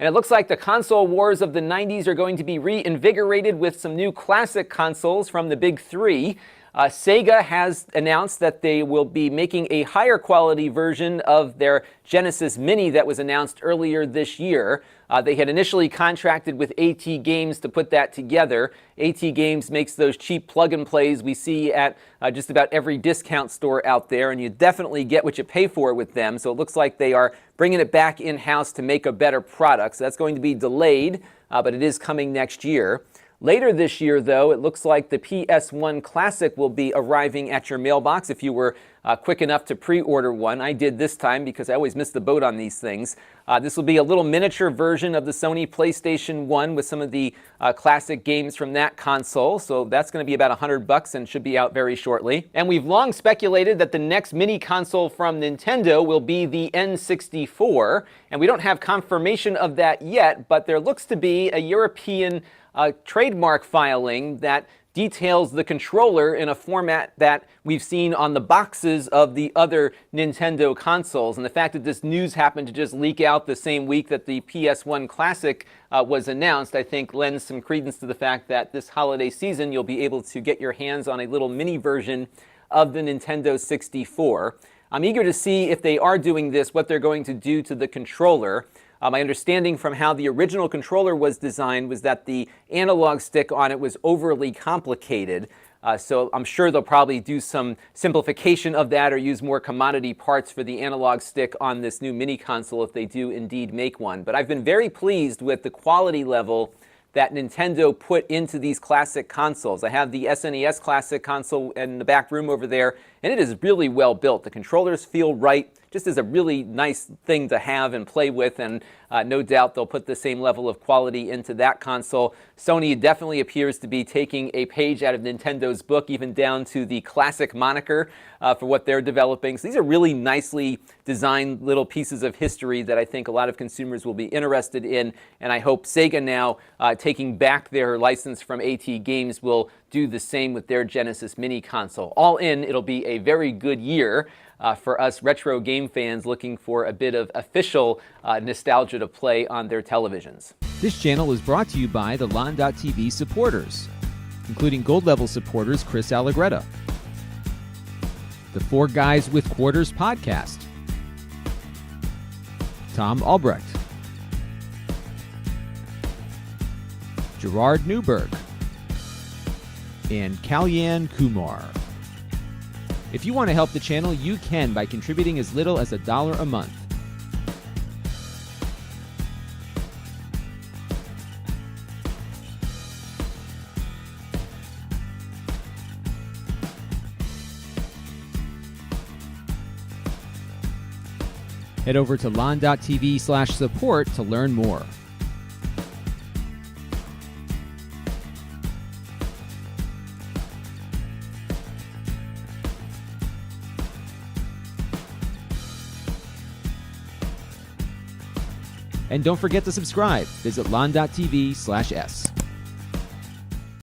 And it looks like the console wars of the 90s are going to be reinvigorated with some new classic consoles from the big three. Sega has announced that they will be making a higher quality version of their Genesis Mini that was announced earlier this year. They had initially contracted with AT Games to put that together. AT Games makes those cheap plug-and-plays we see at just about every discount store out there, and you definitely get what you pay for with them. So it looks like they are bringing it back in-house to make a better product. So that's going to be delayed, but it is coming next year. Later this year, though, it looks like the PS1 Classic will be arriving at your mailbox if you were quick enough to pre-order one. I did this time because I always miss the boat on these things. This will be a little miniature version of the Sony PlayStation 1 with some of the classic games from that console. So that's going to be about $100 and should be out very shortly. And we've long speculated that the next mini console from Nintendo will be the N64. And we don't have confirmation of that yet, but there looks to be a European trademark filing that details the controller in a format that we've seen on the boxes of the other Nintendo consoles. And the fact that this news happened to just leak out the same week that the PS1 Classic was announced, I think lends some credence to the fact that this holiday season you'll be able to get your hands on a little mini version of the Nintendo 64. I'm eager to see if they are doing this, what they're going to do to the controller. My understanding from how the original controller was designed was that the analog stick on it was overly complicated. So I'm sure they'll probably do some simplification of that or use more commodity parts for the analog stick on this new mini console if they do indeed make one. But I've been very pleased with the quality level that Nintendo put into these classic consoles. I have the SNES Classic console in the back room over there, and it is really well built. The controllers feel right, just as a really nice thing to have and play with, and no doubt they'll put the same level of quality into that console. Sony definitely appears to be taking a page out of Nintendo's book, even down to the classic moniker for what they're developing. So these are really nicely designed little pieces of history that I think a lot of consumers will be interested in, and I hope Sega now, taking back their license from AT Games, will do the same with their Genesis Mini console. All in, it'll be a very good year for us retro game fans looking for a bit of official nostalgia to play on their televisions. This channel is brought to you by the Lon.TV supporters, including gold level supporters Chris Allegretta, the Four Guys with Quarters podcast, Tom Albrecht, Gerard Newberg, and Kalyan Kumar. If you want to help the channel, you can by contributing as little as $1 a month. Head over to lon.tv/support to learn more. And don't forget to subscribe. Visit lon.tv/s.